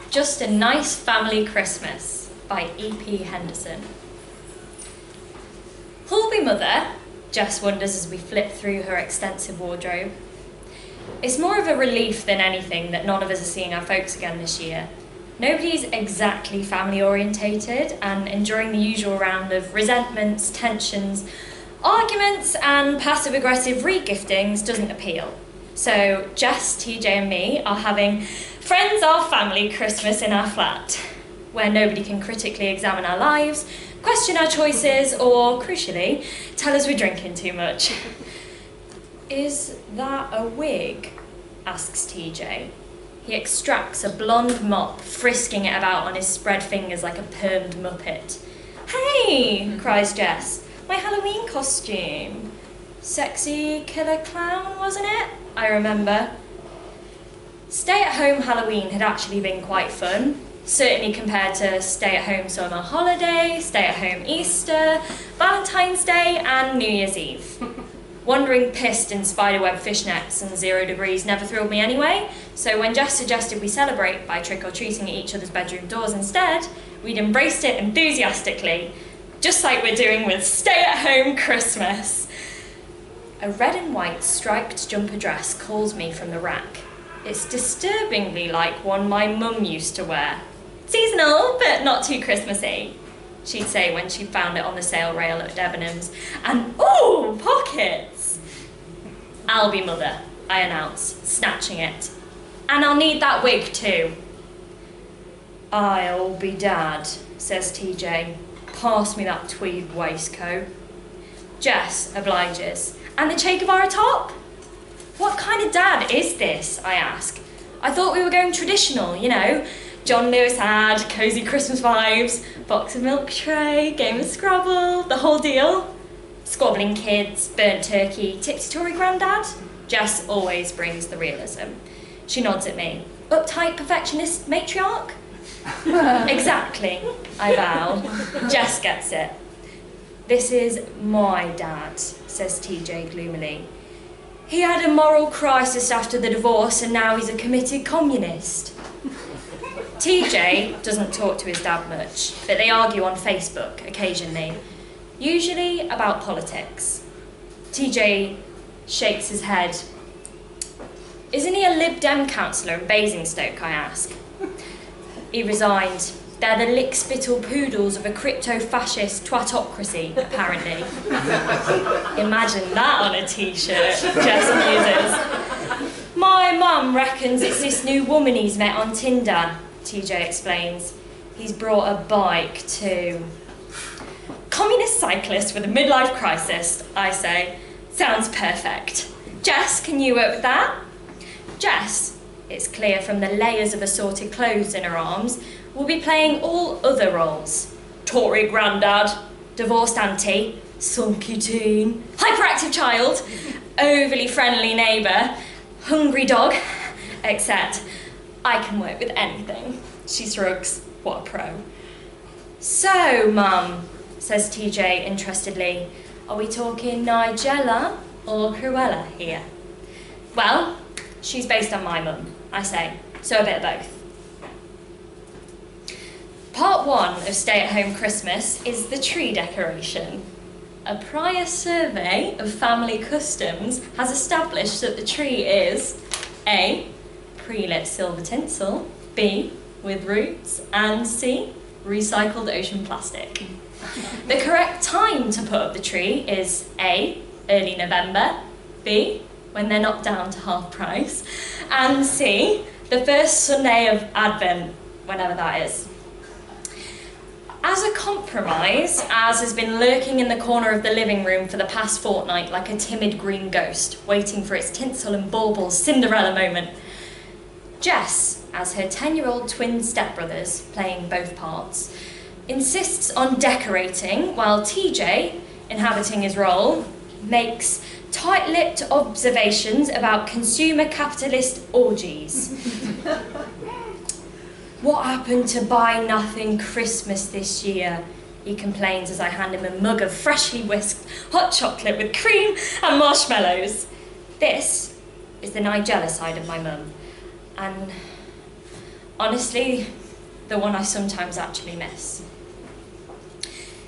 Just a Nice Family Christmas by E.P. Henderson. Who'll be mother? Jess wonders as we flip through her extensive wardrobe. It's more of a relief than anything that none of us are seeing our folks again this year. Nobody's exactly family orientated, and enduring the usual round of resentments, tensions, arguments and passive-aggressive re-giftings doesn't appeal. So Jess, TJ and me are having Friends Are Family Christmas in our flat, where nobody can critically examine our lives, question our choices, or, crucially, tell us we're drinking too much. Is that a wig? Asks TJ. He extracts a blonde mop, frisking it about on his spread fingers like a permed muppet. Hey, cries Jess, my Halloween costume. Sexy killer clown, wasn't it? I remember. Stay-at-home Halloween had actually been quite fun, certainly compared to stay-at-home summer holiday, stay-at-home Easter, Valentine's Day and New Year's Eve. Wandering pissed in spiderweb fishnets and 0 degrees never thrilled me anyway, so when Jess suggested we celebrate by trick-or-treating at each other's bedroom doors instead, we'd embraced it enthusiastically, just like we're doing with Stay-at-Home Christmas. A red and white striped jumper dress calls me from the rack. It's disturbingly like one my mum used to wear. Seasonal, but not too Christmassy, she'd say when she found it on the sale rail at Debenhams. And ooh, pockets! I'll be mother, I announce, snatching it. And I'll need that wig too. I'll be dad, says TJ. Pass me that tweed waistcoat. Jess obliges. And the Che Guevara top? What kind of dad is this, I ask. I thought we were going traditional, you know. John Lewis ad, cosy Christmas vibes, box of milk tray, game of Scrabble, the whole deal. Squabbling kids, burnt turkey, tipsy-tory granddad. Jess always brings the realism. She nods at me. Uptight perfectionist matriarch? Exactly, I vow. Jess gets it. This is my dad, says TJ gloomily. He had a moral crisis after the divorce and now he's a committed communist. TJ doesn't talk to his dad much, but they argue on Facebook occasionally, usually about politics. TJ shakes his head. Isn't he a Lib Dem councillor in Basingstoke, I ask. He resigned. They're the lick-spittle poodles of a crypto-fascist twatocracy, apparently. Imagine that on a t-shirt, Jess muses. My mum reckons it's this new woman he's met on Tinder, TJ explains. He's brought a bike too. Communist cyclist with a midlife crisis, I say. Sounds perfect. Jess, can you work with that? Jess, it's clear from the layers of assorted clothes in her arms, will be playing all other roles. Tory granddad, divorced auntie, sulky teen, hyperactive child, overly friendly neighbour, hungry dog, except I can work with anything. She shrugs, what a pro. So, Mum, says TJ interestedly, are we talking Nigella or Cruella here? Well, she's based on my mum, I say, so a bit of both. Part 1 of Stay-at-Home Christmas is the tree decoration. A prior survey of family customs has established that the tree is A, pre-lit silver tinsel, B, with roots, and C, recycled ocean plastic. The correct time to put up the tree is A, early November, B, when they're knocked down to half price, and C, the first Sunday of Advent, whenever that is. As a compromise, Az has been lurking in the corner of the living room for the past fortnight like a timid green ghost, waiting for its tinsel and bauble Cinderella moment. Jess, as her 10-year-old twin stepbrothers, playing both parts, insists on decorating, while TJ, inhabiting his role, makes tight-lipped observations about consumer capitalist orgies. What happened to Buy Nothing Christmas this year? He complains as I hand him a mug of freshly whisked hot chocolate with cream and marshmallows. This is the Nigella side of my mum. And Honestly, the one I sometimes actually miss.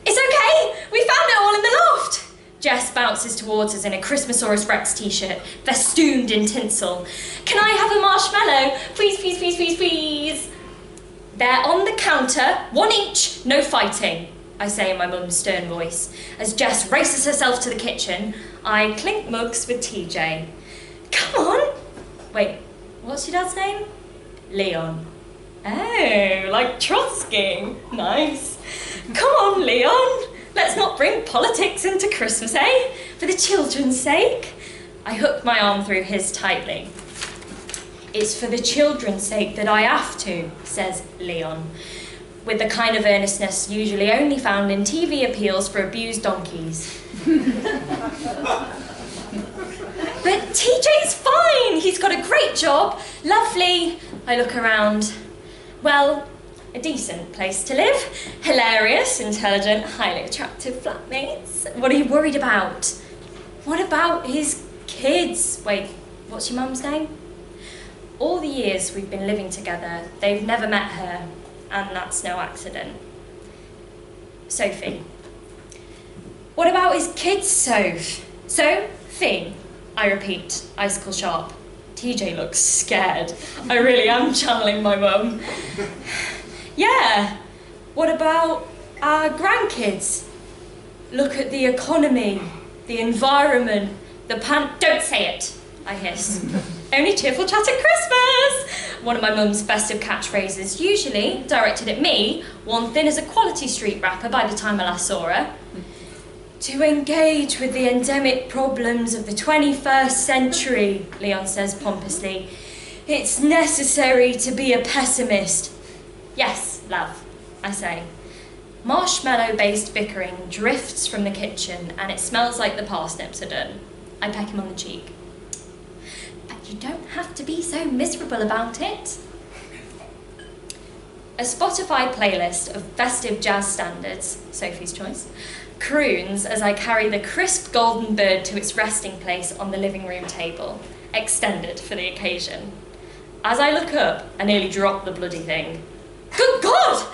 It's okay! We found it all in the loft! Jess bounces towards us in a Christmasaurus Rex t-shirt, festooned in tinsel. Can I have a marshmallow? Please, please, please, please, please. They're on the counter, 1 each, no fighting, I say in my mum's stern voice. As Jess races herself to the kitchen, I clink mugs with TJ. Come on! Wait, what's your dad's name? Leon. Oh, like Trotsky. Nice. Come on, Leon. Let's not bring politics into Christmas, eh? For the children's sake. I hook my arm through his tightly. It's for the children's sake that I have to, says Leon, with the kind of earnestness usually only found in TV appeals for abused donkeys. But TJ's fine. He's got a great job. Lovely. I look around. Well, a decent place to live. Hilarious, intelligent, highly attractive flatmates. What are you worried about? What about his kids? Wait, what's your mum's name? All the years we've been living together, they've never met her, and that's no accident. Sophie. What about his kids, Soph? Sophie, I repeat, icicle sharp. TJ looks scared. I really am channeling my mum. Yeah, what about our grandkids? Look at the economy, the environment, Don't say it, I hiss. Only cheerful chat at Christmas! One of my mum's festive catchphrases, usually directed at me, worn thin as a Quality Street wrapper by the time I last saw her. To engage with the endemic problems of the 21st century, Leon says pompously, it's necessary to be a pessimist. Yes, love, I say. Marshmallow-based bickering drifts from the kitchen and it smells like the parsnips are done. I peck him on the cheek. But you don't have to be so miserable about it. A Spotify playlist of festive jazz standards, Sophie's choice, croons as I carry the crisp golden bird to its resting place on the living room table, extended for the occasion. As I look up, I nearly drop the bloody thing. Good God!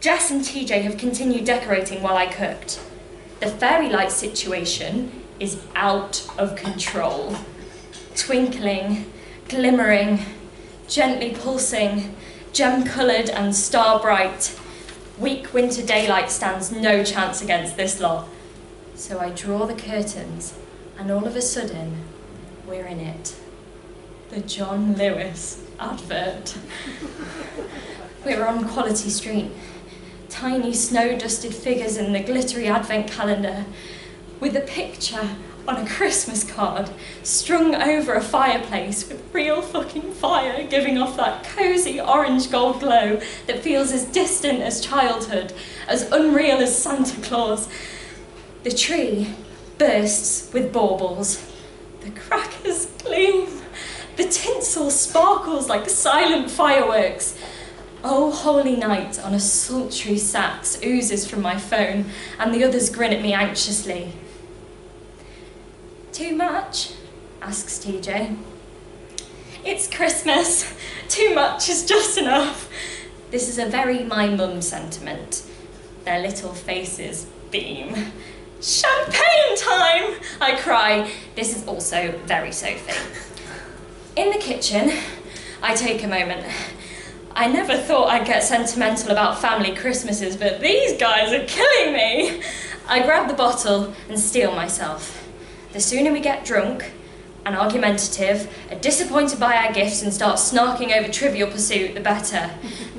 Jess and TJ have continued decorating while I cooked. The fairy light situation is out of control. Twinkling, glimmering, gently pulsing, gem-coloured and star-bright. Weak winter daylight stands no chance against this lot. So I draw the curtains, and all of a sudden, we're in it. The John Lewis advert. We're on Quality Street. Tiny snow-dusted figures in the glittery advent calendar, with a picture on a Christmas card strung over a fireplace with real fucking fire giving off that cosy orange gold glow that feels as distant as childhood, as unreal as Santa Claus. The tree bursts with baubles. The crackers gleam. The tinsel sparkles like silent fireworks. Oh Holy Night on a sultry sax oozes from my phone and the others grin at me anxiously. Too much? Asks TJ. It's Christmas. Too much is just enough. This is a very my mum sentiment. Their little faces beam. Champagne time! I cry. This is also very Sophie. In the kitchen, I take a moment. I never thought I'd get sentimental about family Christmases, but these guys are killing me. I grab the bottle and steel myself. The sooner we get drunk and argumentative, are disappointed by our gifts and start snarking over Trivial Pursuit, the better.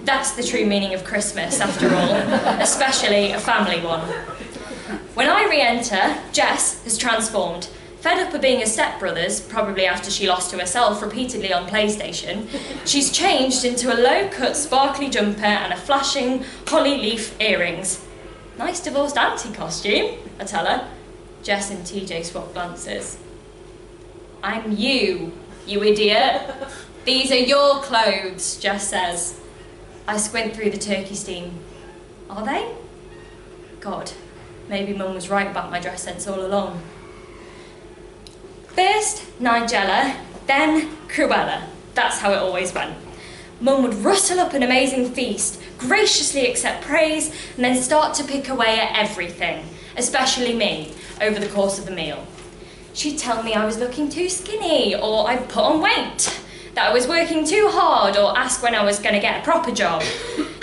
That's the true meaning of Christmas, after all, especially a family one. When I re-enter, Jess has transformed. Fed up of being a stepbrothers, probably after she lost to herself repeatedly on PlayStation, she's changed into a low-cut sparkly jumper and a flashing holly leaf earrings. Nice divorced auntie costume, I tell her. Jess and TJ swap glances. I'm you idiot. These are your clothes, Jess says. I squint through the turkey steam. Are they? God, maybe Mum was right about my dress sense all along. First Nigella, then Cruella. That's how it always went. Mum would rustle up an amazing feast, graciously accept praise, and then start to pick away at everything, especially me, over the course of the meal. She'd tell me I was looking too skinny, or I'd put on weight, that I was working too hard, or ask when I was going to get a proper job.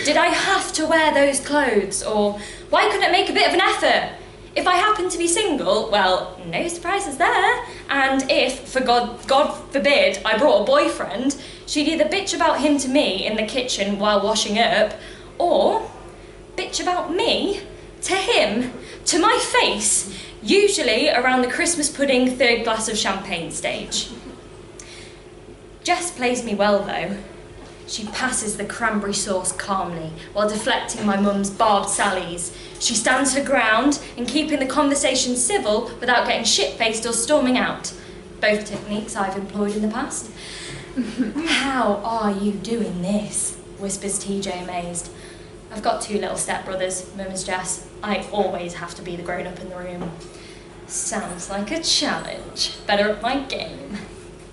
Did I have to wear those clothes, or why couldn't I make a bit of an effort? If I happened to be single, well, no surprises there. And if, for God forbid, I brought a boyfriend, she'd either bitch about him to me in the kitchen while washing up, or bitch about me to him, to my face, usually around the Christmas pudding third glass of champagne stage. Jess plays me well though. She passes the cranberry sauce calmly while deflecting my mum's barbed sallies. She stands her ground in keeping the conversation civil without getting shit-faced or storming out. Both techniques I've employed in the past. How are you doing this? Whispers TJ amazed. I've got 2 little stepbrothers, murmurs Jess. I always have to be the grown-up in the room. Sounds like a challenge. Better at my game.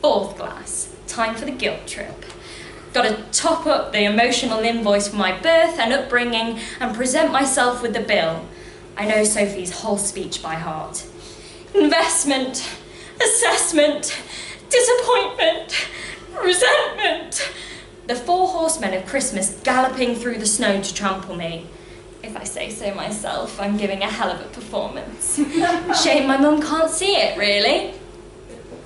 4th glass. Time for the guilt trip. Got to top up the emotional invoice for my birth and upbringing and present myself with the bill. I know Sophie's whole speech by heart. Investment, assessment, disappointment, resentment. The 4 horsemen of Christmas galloping through the snow to trample me. If I say so myself, I'm giving a hell of a performance. Shame my mum can't see it, really.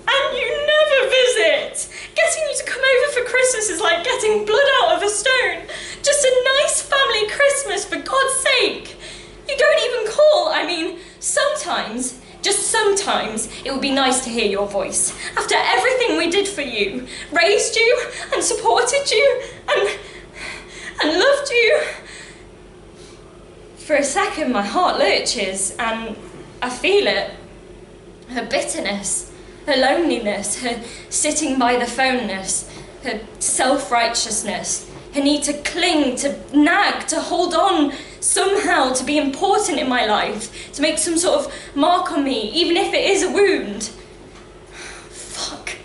And you never visit! Getting you to come over for Christmas is like getting blood out of a stone. Just a nice family Christmas, for God's sake! You don't even call. I mean, sometimes, just sometimes, it would be nice to hear your voice. After everything we did for you, raised you, and supported you, and loved you. For a second, my heart lurches, and I feel it. Her bitterness. Her loneliness, her sitting by the phoneness, her self-righteousness, her need to cling, to nag, to hold on somehow, to be important in my life, to make some sort of mark on me, even if it is a wound. Fuck.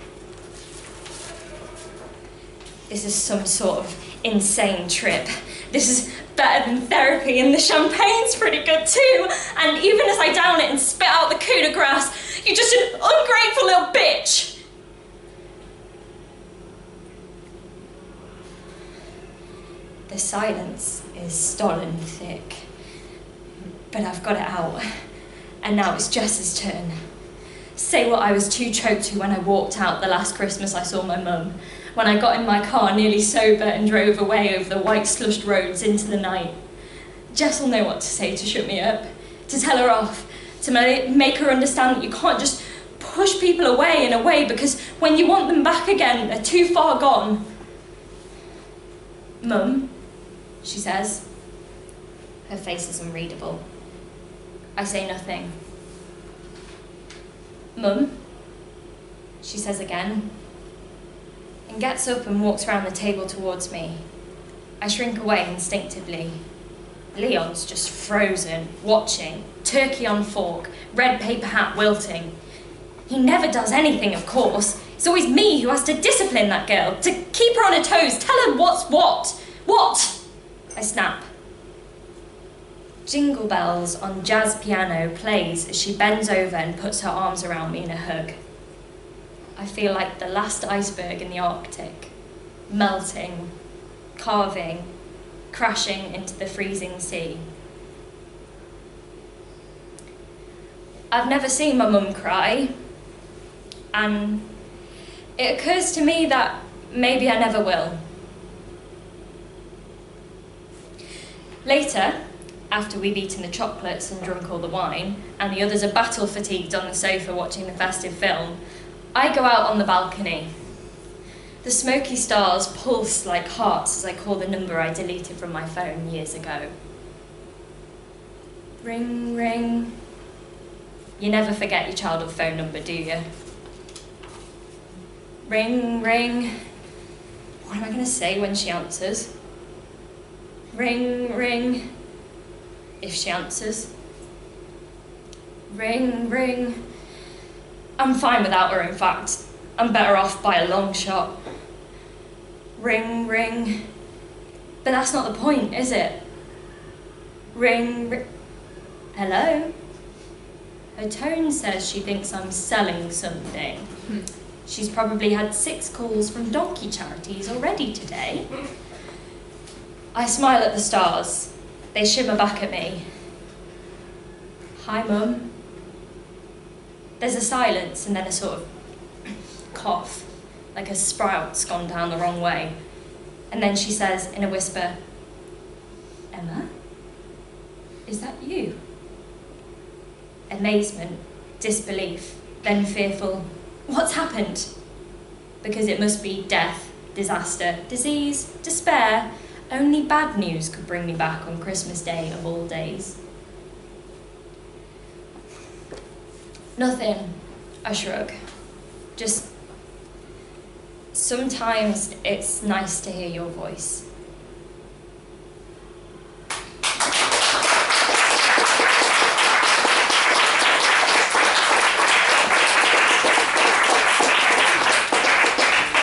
This is some sort of insane trip. This is better than therapy, and the champagne's pretty good too. And even as I down it and spit out the coup de grace, you're just an ungrateful little bitch. The silence is stollen thick, but I've got it out, and now it's Jess's turn. Say what I was too choked to when I walked out the last Christmas I saw my mum, when I got in my car nearly sober and drove away over the white slushed roads into the night. Jess will know what to say to shut me up, to tell her off, to make her understand that you can't just push people away in a way because when you want them back again, they're too far gone. Mum, she says. Her face is unreadable. I say nothing. Mum, she says again, and gets up and walks around the table towards me. I shrink away instinctively. Leon's just frozen, watching, turkey on fork, red paper hat wilting. He never does anything, of course. It's always me who has to discipline that girl, to keep her on her toes, tell her what's what. What? I snap. Jingle Bells on jazz piano plays as she bends over and puts her arms around me in a hug. I feel like the last iceberg in the Arctic, melting, carving, crashing into the freezing sea. I've never seen my mum cry, and it occurs to me that maybe I never will. Later, after we've eaten the chocolates and drunk all the wine, and the others are battle-fatigued on the sofa watching the festive film, I go out on the balcony. The smoky stars pulse like hearts as I call the number I deleted from my phone years ago. Ring, ring. You never forget your childhood phone number, do you? Ring, ring. What am I going to say when she answers? Ring, ring. If she answers. Ring, ring. I'm fine without her, in fact. I'm better off by a long shot. Ring, ring. But that's not the point, is it? Ring, ring. Hello? Her tone says she thinks I'm selling something. She's probably had 6 calls from donkey charities already today. I smile at the stars. They shimmer back at me. Hi, Mum. There's a silence and then a sort of cough, like a sprout's gone down the wrong way. And then she says in a whisper, Emma, is that you? Amazement, disbelief, then fearful, what's happened? Because it must be death, disaster, disease, despair. Only bad news could bring me back on Christmas Day of all days. Nothing, I shrug. Just sometimes it's nice to hear your voice.